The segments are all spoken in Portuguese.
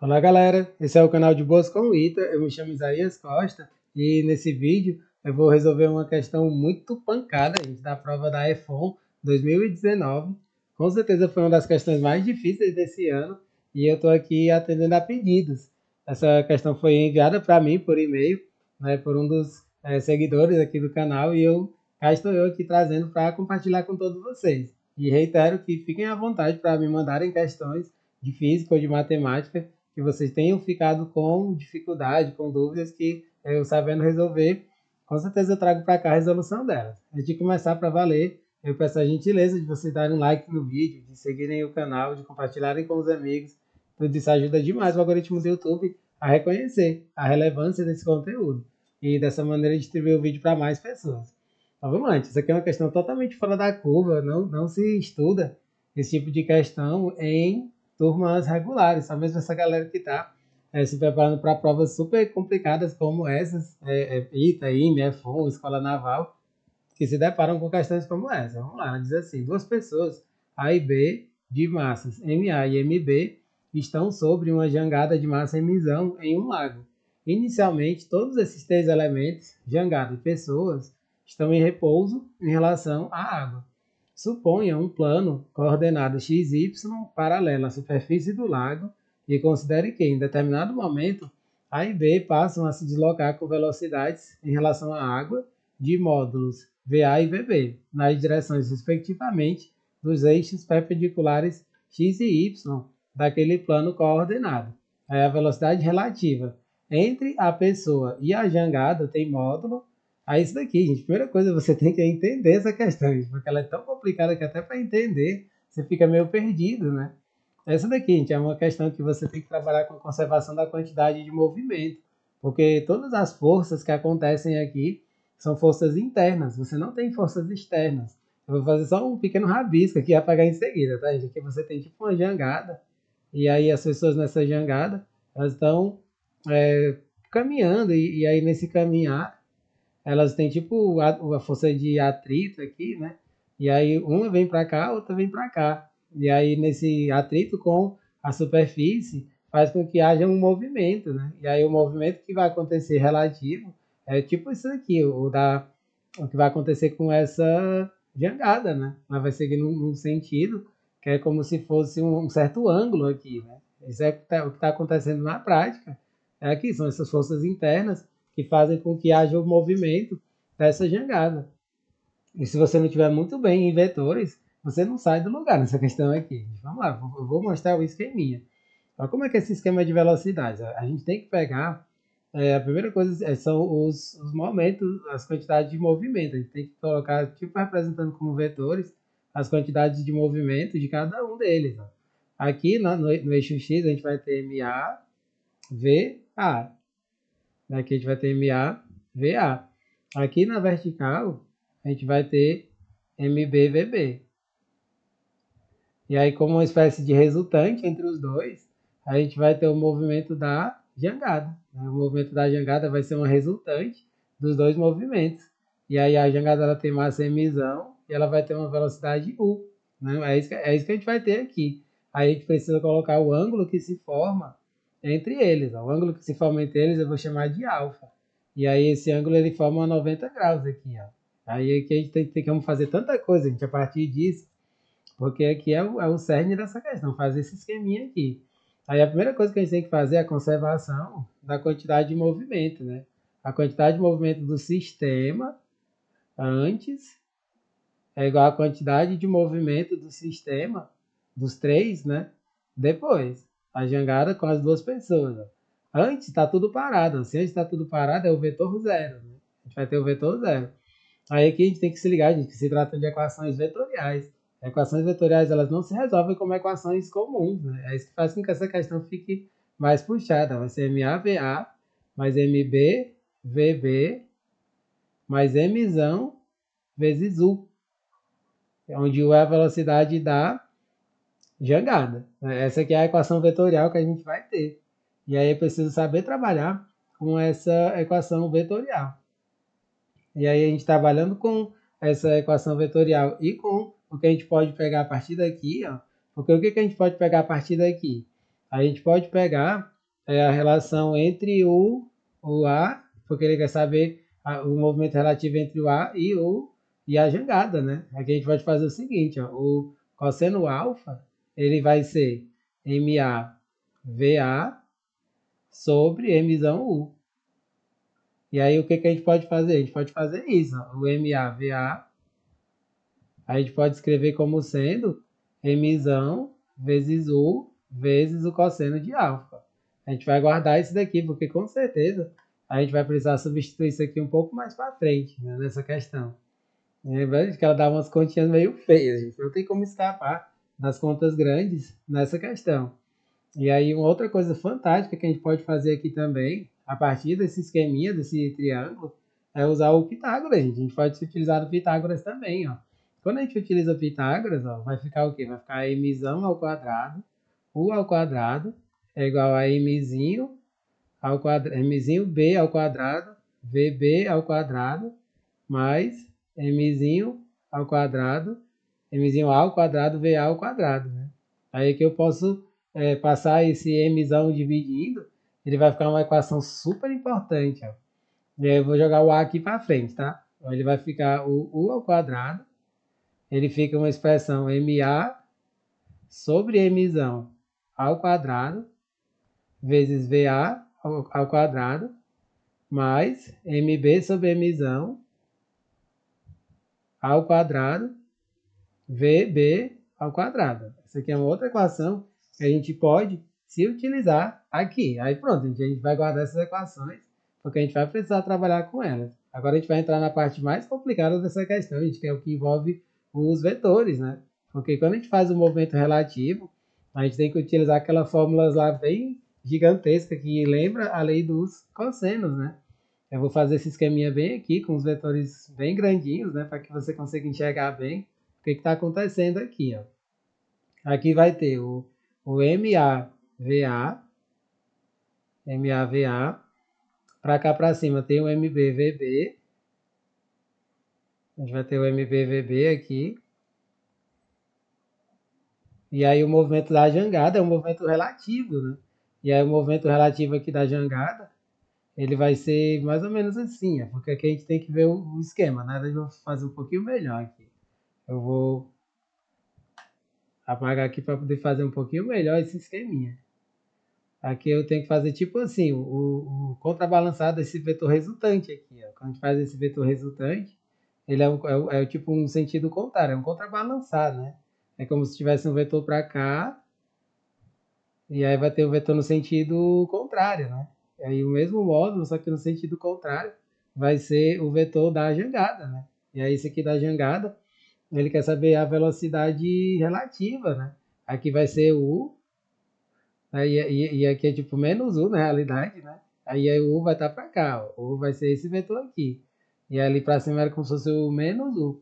Olá galera, esse é o canal de Boas com o Ita, eu me chamo Isaías Costa e nesse vídeo eu vou resolver uma questão muito pancada, gente, da prova da EFON 2019. Com certeza foi uma das questões mais difíceis desse ano e eu estou aqui atendendo a pedidos. Essa questão foi enviada para mim por e-mail, né, por um dos seguidores aqui do canal e cá estou eu aqui trazendo para compartilhar com todos vocês. E reitero que fiquem à vontade para me mandarem questões de física ou de matemática que vocês tenham ficado com dificuldade, com dúvidas que eu sabendo resolver, com certeza eu trago para cá a resolução delas. Antes de começar para valer, eu peço a gentileza de vocês darem um like no vídeo, de seguirem o canal, de compartilharem com os amigos. Tudo isso ajuda demais o algoritmo do YouTube a reconhecer a relevância desse conteúdo e dessa maneira distribuir o vídeo para mais pessoas. Então vamos lá, isso aqui é uma questão totalmente fora da curva, não se estuda esse tipo de questão em turmas regulares, só mesmo essa galera que está se preparando para provas super complicadas como essas, ITA, IME, EFON, Escola Naval, que se deparam com questões como essa. Vamos lá, ela diz assim, duas pessoas, A e B, de massas MA e MB, estão sobre uma jangada de massa emisão em um lago. Inicialmente, todos esses três elementos, jangada e pessoas, estão em repouso em relação à água. Suponha um plano coordenado XY paralelo à superfície do lago e considere que, em determinado momento, A e B passam a se deslocar com velocidades em relação à água de módulos VA e VB, nas direções, respectivamente, dos eixos perpendiculares x e y daquele plano coordenado. A velocidade relativa entre a pessoa e a jangada tem módulo. Aí isso daqui, gente, primeira coisa, você tem que entender essa questão, gente, porque ela é tão complicada que até para entender você fica meio perdido, né? Essa daqui, gente, é uma questão que você tem que trabalhar com a conservação da quantidade de movimento, porque todas as forças que acontecem aqui são forças internas, você não tem forças externas. Eu vou fazer só um pequeno rabisco aqui e apagar em seguida, tá, gente? Aqui você tem tipo uma jangada, e aí as pessoas nessa jangada, elas estão caminhando, e aí nesse caminhar, elas têm tipo a força de atrito aqui, né? E aí uma vem para cá, outra vem para cá. E aí nesse atrito com a superfície faz com que haja um movimento, né? E aí o movimento que vai acontecer relativo é tipo isso aqui, o que vai acontecer com essa jangada, né? Ela vai seguir num sentido que é como se fosse um certo ângulo aqui, né? Isso é o que está acontecendo na prática. É aqui, são essas forças internas que fazem com que haja o movimento dessa jangada. E se você não estiver muito bem em vetores, você não sai do lugar nessa questão aqui. Vamos lá, eu vou mostrar o esqueminha. Então, como é que é esse esquema de velocidades? A gente tem que pegar, a primeira coisa são os momentos, as quantidades de movimento. A gente tem que colocar, tipo, representando como vetores, as quantidades de movimento de cada um deles. Ó. Aqui no eixo X a gente vai ter MA, VA. Aqui a gente vai ter MA, VA. Aqui na vertical, a gente vai ter MB, VB. E aí, como uma espécie de resultante entre os dois, a gente vai ter o movimento da jangada. O movimento da jangada vai ser uma resultante dos dois movimentos. E aí a jangada ela tem massa emisão e ela vai ter uma velocidade U. Né? É isso que a gente vai ter aqui. Aí a gente precisa colocar o ângulo que se forma entre eles. Ó. O ângulo que se forma entre eles eu vou chamar de alfa. E aí esse ângulo ele forma 90 graus aqui. Ó. Aí aqui a gente tem que fazer tanta coisa, gente, a partir disso. Porque aqui é o cerne dessa questão, fazer esse esqueminha aqui. Aí a primeira coisa que a gente tem que fazer é a conservação da quantidade de movimento, né? A quantidade de movimento do sistema antes é igual à quantidade de movimento do sistema, dos três, né? Depois. A jangada com as duas pessoas. Ó. Antes está tudo parado. Se antes está tudo parado, é o vetor zero. Né? A gente vai ter o vetor zero. Aí aqui a gente tem que se ligar, gente, que se trata de equações vetoriais. Equações vetoriais elas não se resolvem como equações comuns, né? É isso que faz com que essa questão fique mais puxada. Vai ser MAVA mais MB, VB, mais Mzão vezes U, onde U é a velocidade da jangada. Essa aqui é a equação vetorial que a gente vai ter. E aí eu preciso saber trabalhar com essa equação vetorial. E aí a gente trabalhando com essa equação vetorial e com o que a gente pode pegar a partir daqui, ó, porque o que a gente pode pegar a partir daqui? A gente pode pegar a relação entre o A, porque ele quer saber o movimento relativo entre o A e a jangada, né? Aqui a gente pode fazer o seguinte, ó, o cosseno alfa, ele vai ser MA VA sobre Mzão U. E aí o que a gente pode fazer? A gente pode fazer isso, ó, o MA VA, a gente pode escrever como sendo Mzão vezes U vezes o cosseno de alfa. A gente vai guardar isso daqui, porque com certeza a gente vai precisar substituir isso aqui um pouco mais para frente, né, nessa questão. Lembrando que ela dá umas continhas meio feias, gente. Não tem como escapar das contas grandes nessa questão. E aí uma outra coisa fantástica que a gente pode fazer aqui também, a partir desse esqueminha, desse triângulo, é usar o Pitágoras, gente. A gente pode utilizar o Pitágoras também, ó. Quando a gente utiliza o Pitágoras, ó, vai ficar o quê? Vai ficar mzão ao quadrado, u ao quadrado, é igual a mzinho ao quadrado, mzinho b ao quadrado, vb ao quadrado, mais mzinho ao quadrado, mzinho a ao quadrado, va ao quadrado, né? Aí que eu posso passar esse mzão dividindo, ele vai ficar uma equação super importante, ó. E aí eu vou jogar o a aqui para frente, tá? Então ele vai ficar o u ao quadrado, ele fica uma expressão ma sobre mzão ao quadrado, vezes va ao quadrado, mais mb sobre mzão ao quadrado, vb ao quadrado. Essa aqui é uma outra equação que a gente pode se utilizar aqui. Aí pronto, a gente vai guardar essas equações, porque a gente vai precisar trabalhar com elas. Agora a gente vai entrar na parte mais complicada dessa questão, gente, que é o que envolve os vetores, né? Porque quando a gente faz o movimento relativo, a gente tem que utilizar aquelas fórmulas lá bem gigantesca que lembra a lei dos cossenos, né? Eu vou fazer esse esqueminha bem aqui, com os vetores bem grandinhos, né? Para que você consiga enxergar bem o que está acontecendo aqui, ó. Aqui vai ter o MAVA, MAVA. Para cá para cima tem o MBVB. A gente vai ter o MBVB aqui. E aí o movimento da jangada é um movimento relativo, né? E aí o movimento relativo aqui da jangada, ele vai ser mais ou menos assim, ó, porque aqui a gente tem que ver o esquema, né? Eu vou fazer um pouquinho melhor aqui. Eu vou apagar aqui para poder fazer um pouquinho melhor esse esqueminha. Aqui eu tenho que fazer tipo assim, o contrabalançado desse vetor resultante aqui. Ó. Quando a gente faz esse vetor resultante, ele é tipo um sentido contrário, é um contrabalançado, né? É como se tivesse um vetor para cá, e aí vai ter o vetor no sentido contrário, né? E aí o mesmo módulo, só que no sentido contrário, vai ser o vetor da jangada, né? E aí esse aqui da jangada, ele quer saber a velocidade relativa, né? Aqui vai ser o e aqui é tipo menos U na realidade, né? Aí o U vai estar para cá, ó. O U vai ser esse vetor aqui. E ali para cima era como se fosse o menos U.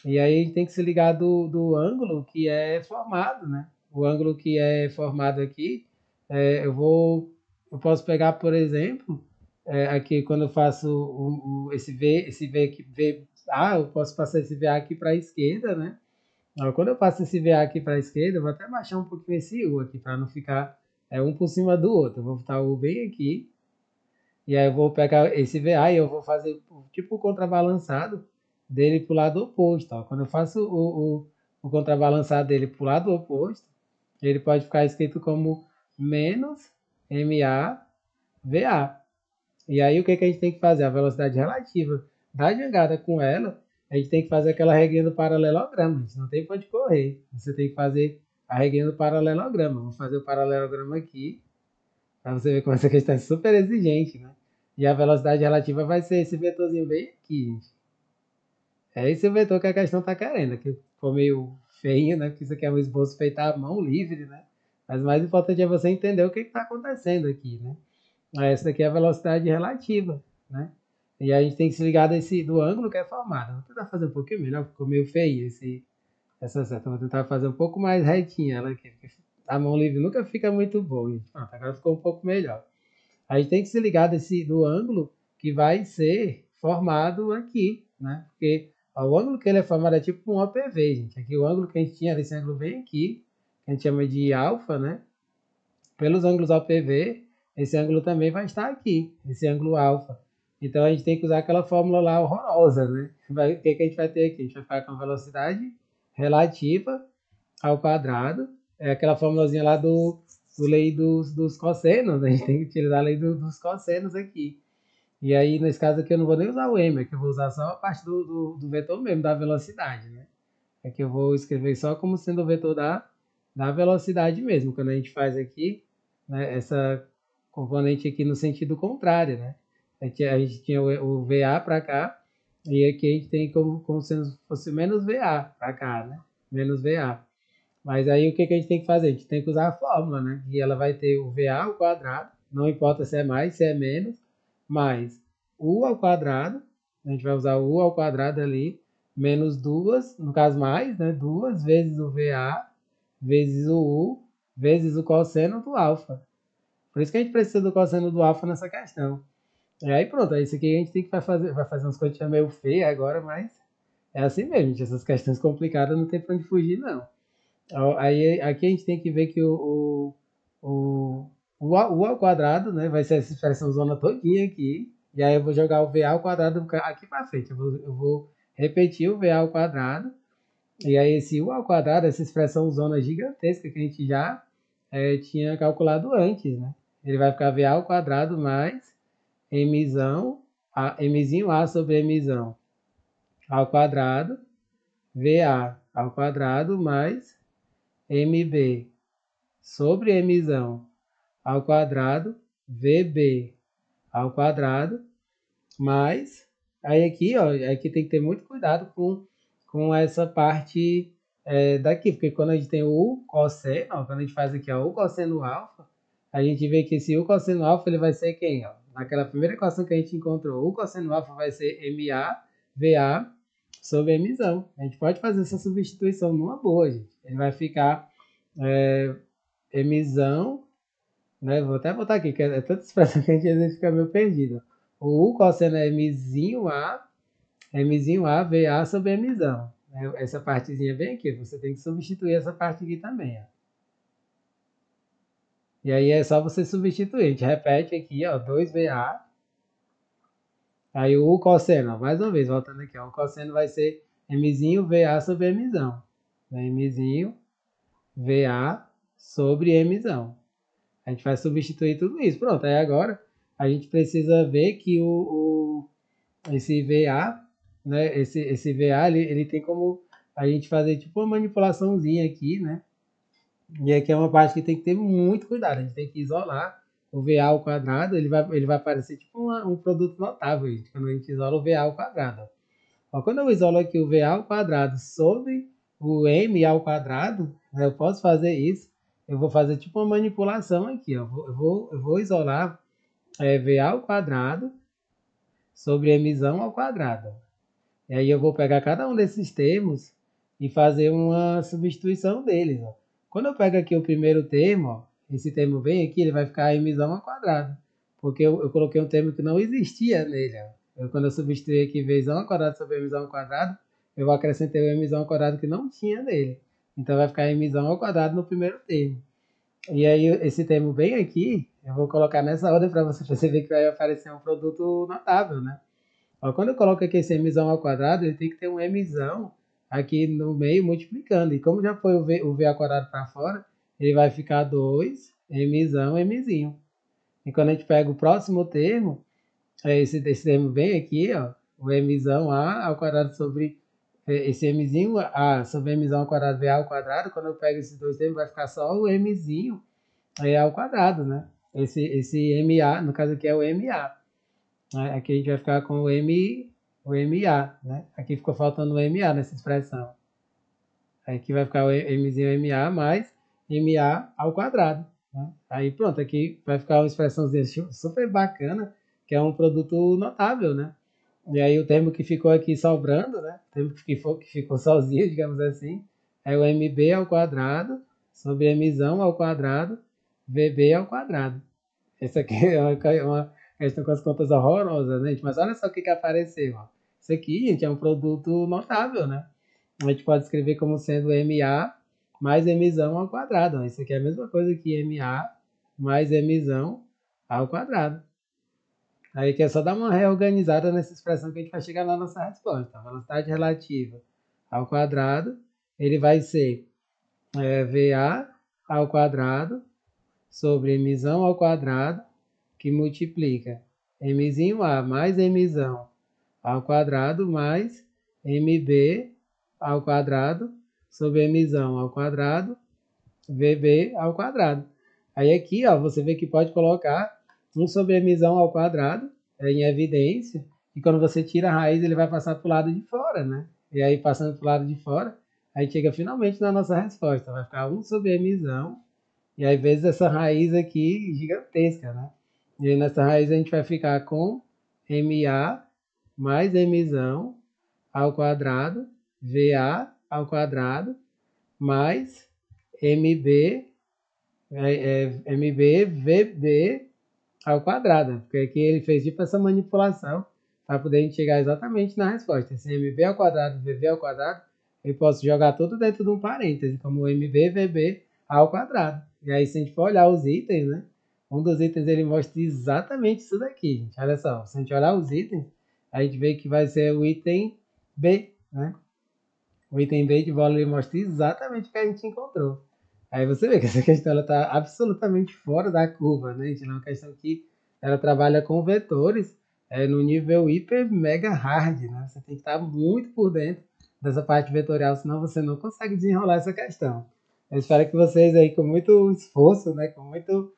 E aí a gente tem que se ligar do ângulo que é formado, né? O ângulo que é formado aqui, eu posso pegar, por exemplo, aqui quando eu faço esse V aqui, eu posso passar esse VA aqui para a esquerda, né? Quando eu passo esse VA aqui para a esquerda, eu vou até baixar um pouquinho esse U aqui, para não ficar um por cima do outro. Eu vou botar o U bem aqui, e aí eu vou pegar esse VA e eu vou fazer tipo o contrabalançado dele para o lado oposto. Ó. Quando eu faço o contrabalançado dele para o lado oposto, ele pode ficar escrito como menos MAVA. E aí o que a gente tem que fazer? A velocidade relativa da jangada com ela, a gente tem que fazer aquela regrinha do paralelograma. A gente não tem para onde correr. Você tem que fazer a regrinha do paralelograma. Vou fazer o paralelograma aqui, para você ver como essa questão é super exigente, né? E a velocidade relativa vai ser esse vetorzinho bem aqui, gente. É esse o vetor que a questão está querendo, que ficou meio feio, né? Porque isso aqui é um esboço feito à mão livre, né? Mas o mais importante é você entender o que está acontecendo aqui, né? Essa daqui é a velocidade relativa, né? E a gente tem que se ligar do ângulo que é formado. Vou tentar fazer um pouquinho melhor, ficou meio feio essa seta. Vou tentar fazer um pouco mais retinha ela aqui, porque a mão livre nunca fica muito boa. Gente. Pronto, agora ficou um pouco melhor. A gente tem que se ligar do ângulo que vai ser formado aqui, né? Porque o ângulo que ele é formado é tipo um OPV, gente. Aqui o ângulo que a gente tinha, esse ângulo bem aqui, que a gente chama de alfa, né? pelos ângulos OPV, esse ângulo também vai estar aqui, esse ângulo alfa. Então a gente tem que usar aquela fórmula lá horrorosa, né? O que a gente vai ter aqui? A gente vai ficar com a velocidade relativa ao quadrado. É aquela formulazinha lá do lei dos cossenos, né? A gente tem que utilizar a lei dos cossenos aqui. E aí, nesse caso aqui, eu não vou nem usar o m, é que eu vou usar só a parte do vetor mesmo, da velocidade, né? É que eu vou escrever só como sendo o vetor da velocidade mesmo, quando a gente faz aqui, né, essa componente aqui no sentido contrário, né? A gente tinha o VA para cá, e aqui a gente tem como se fosse menos VA para cá, né? Menos VA. Mas aí o que a gente tem que fazer? A gente tem que usar a fórmula, né? E ela vai ter o VA ao quadrado, não importa se é mais, se é menos, mais U ao quadrado, a gente vai usar o U ao quadrado ali, menos duas, no caso mais, né? Duas vezes o VA, vezes o U, vezes o cosseno do alfa. Por isso que a gente precisa do cosseno do alfa nessa questão. E aí pronto, é isso aqui a gente tem que vai fazer umas coisas meio feias agora, mas é assim mesmo, gente. Essas questões complicadas não tem pra onde fugir, não. Aí aqui a gente tem que ver que o ao quadrado, né, vai ser essa expressão zona todinha aqui. E aí eu vou jogar o VA ao quadrado aqui para frente. Eu vou repetir o VA ao quadrado. E aí esse U ao quadrado, essa expressão zona gigantesca que a gente já tinha calculado antes, né? Ele vai ficar VA ao quadrado mais Mzinho A sobre Mzão ao quadrado, VA ao quadrado mais MB sobre Mzão ao quadrado, VB ao quadrado, mais, aí aqui, ó, aqui tem que ter muito cuidado com essa parte daqui, porque quando a gente tem o cosseno, ó, quando a gente faz aqui ó, o cosseno alfa, a gente vê que esse o cosseno alfa ele vai ser quem? Ó? Naquela primeira equação que a gente encontrou, o cosseno alfa vai ser MA, VA sobre Mzão. A gente pode fazer essa substituição numa boa, gente. Ele vai ficar Mzão, né? Vou até botar aqui, que é tanta expressão que a gente às vezes fica meio perdido. O U cosseno é Mzinho A, VA sobre Mzão. Essa partezinha bem aqui, você tem que substituir essa parte aqui também, ó. E aí é só você substituir. A gente repete aqui, ó, 2VA. Aí o U cosseno, ó, mais uma vez, voltando aqui, ó, o cosseno vai ser Mzinho VA sobre Mzão. Mzinho VA sobre Mzão. A gente vai substituir tudo isso. Pronto, aí agora a gente precisa ver que esse VA, né, esse VA, ele tem como a gente fazer tipo uma manipulaçãozinha aqui, né? E aqui é uma parte que tem que ter muito cuidado. A gente tem que isolar o VA ao quadrado, ele vai parecer tipo um produto notável, gente, quando a gente isola o VA ao quadrado. Ó, quando eu isolo aqui o VA ao quadrado sobre o M ao quadrado, né, eu posso fazer isso. Eu vou fazer tipo uma manipulação aqui. Ó. Eu vou isolar VA ao quadrado sobre Mzão ao quadrado. E aí eu vou pegar cada um desses termos e fazer uma substituição deles. Ó. Quando eu pego aqui o primeiro termo, ó, esse termo vem aqui, ele vai ficar Mzão ao quadrado. Porque eu coloquei um termo que não existia nele. Ó. Quando eu substituí aqui Vzão ao quadrado sobre Mzão ao quadrado, eu acrescentei o Mzão ao quadrado que não tinha nele. Então vai ficar Mzão ao quadrado no primeiro termo. E aí esse termo bem aqui, eu vou colocar nessa ordem para você perceber que vai aparecer um produto notável, né? Ó, quando eu coloco aqui esse mzão ao quadrado, ele tem que ter um mzão aqui no meio multiplicando. E como já foi o v ao quadrado para fora, ele vai ficar 2 mzão, mzinho. E quando a gente pega o próximo termo, esse termo bem aqui, ó, o mzão a ao quadrado sobre esse mzinho a sobre mzão ao quadrado v ao quadrado. Quando eu pego esses dois termos, vai ficar só o mzinho ao quadrado, né? Esse ma, no caso aqui é o ma. Né? Aqui a gente vai ficar com o MA, né? Aqui ficou faltando o MA nessa expressão. Aqui vai ficar o Mzinho MA mais MA ao quadrado. Né? Aí pronto, aqui vai ficar uma expressãozinha super bacana, que é um produto notável, né? E aí o termo que ficou aqui sobrando, né? O termo que ficou sozinho, digamos assim, é o MB ao quadrado sobre Mzão ao quadrado, VB ao quadrado. Essa aqui é uma questão com as contas horrorosas, né, gente? Mas olha só o que apareceu. Ó. Isso aqui, gente, é um produto notável, né? A gente pode escrever como sendo MA mais Mzão ao quadrado. Ó. Isso aqui é a mesma coisa que MA mais mzão ao quadrado. Aí que é só dar uma reorganizada nessa expressão que a gente vai chegar na nossa resposta. A velocidade relativa ao quadrado, ele vai ser VA ao quadrado sobre mzão ao quadrado, que multiplica mzinho A mais mzão ao quadrado mais mb ao quadrado sobre mzão ao quadrado VB ao quadrado. Aí aqui, ó, você vê que pode colocar 1 sobre mzão ao quadrado em evidência, e quando você tira a raiz, ele vai passar para o lado de fora, né? E aí, passando para o lado de fora, aí chega finalmente na nossa resposta. Vai ficar 1 sobre mzão, e aí vezes essa raiz aqui gigantesca, né? E aí nessa raiz a gente vai ficar com MA mais mzão ao quadrado, VA ao quadrado, mais MB, MB, VB ao quadrado. Porque aqui ele fez tipo essa manipulação para poder a gente chegar exatamente na resposta. Esse MB ao quadrado, VB ao quadrado, eu posso jogar tudo dentro de um parêntese, como MB, VB ao quadrado. E aí, se a gente for olhar os itens, né? Um dos itens ele mostra exatamente isso daqui, gente. Olha só, se a gente olhar os itens, a gente vê que vai ser o item B, né? O item B de bola ele mostra exatamente o que a gente encontrou. Aí você vê que essa questão está absolutamente fora da curva, né? Gente, é uma questão que ela trabalha com vetores no nível hiper mega hard, né? Você tem que estar muito por dentro dessa parte vetorial, senão você não consegue desenrolar essa questão. Eu espero que vocês aí com muito esforço, né? Com muito,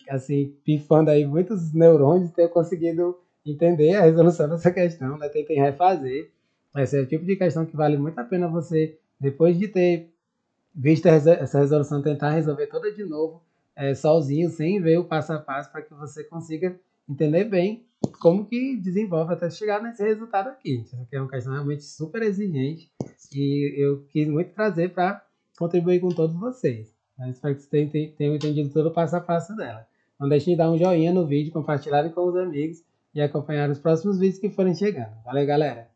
assim, pifando aí muitos neurônios, tenham conseguido entender a resolução dessa questão, né? Tentem refazer. Esse é o tipo de questão que vale muito a pena você, depois de ter visto essa resolução, tentar resolver toda de novo, sozinho, sem ver o passo a passo, para que você consiga entender bem como que desenvolve até chegar nesse resultado aqui. Isso aqui é uma questão realmente super exigente e eu quis muito trazer para contribuir com todos vocês. Espero que vocês tenham entendido todo o passo a passo dela. Não deixem de dar um joinha no vídeo, compartilharem com os amigos e acompanhar os próximos vídeos que forem chegando. Valeu, galera!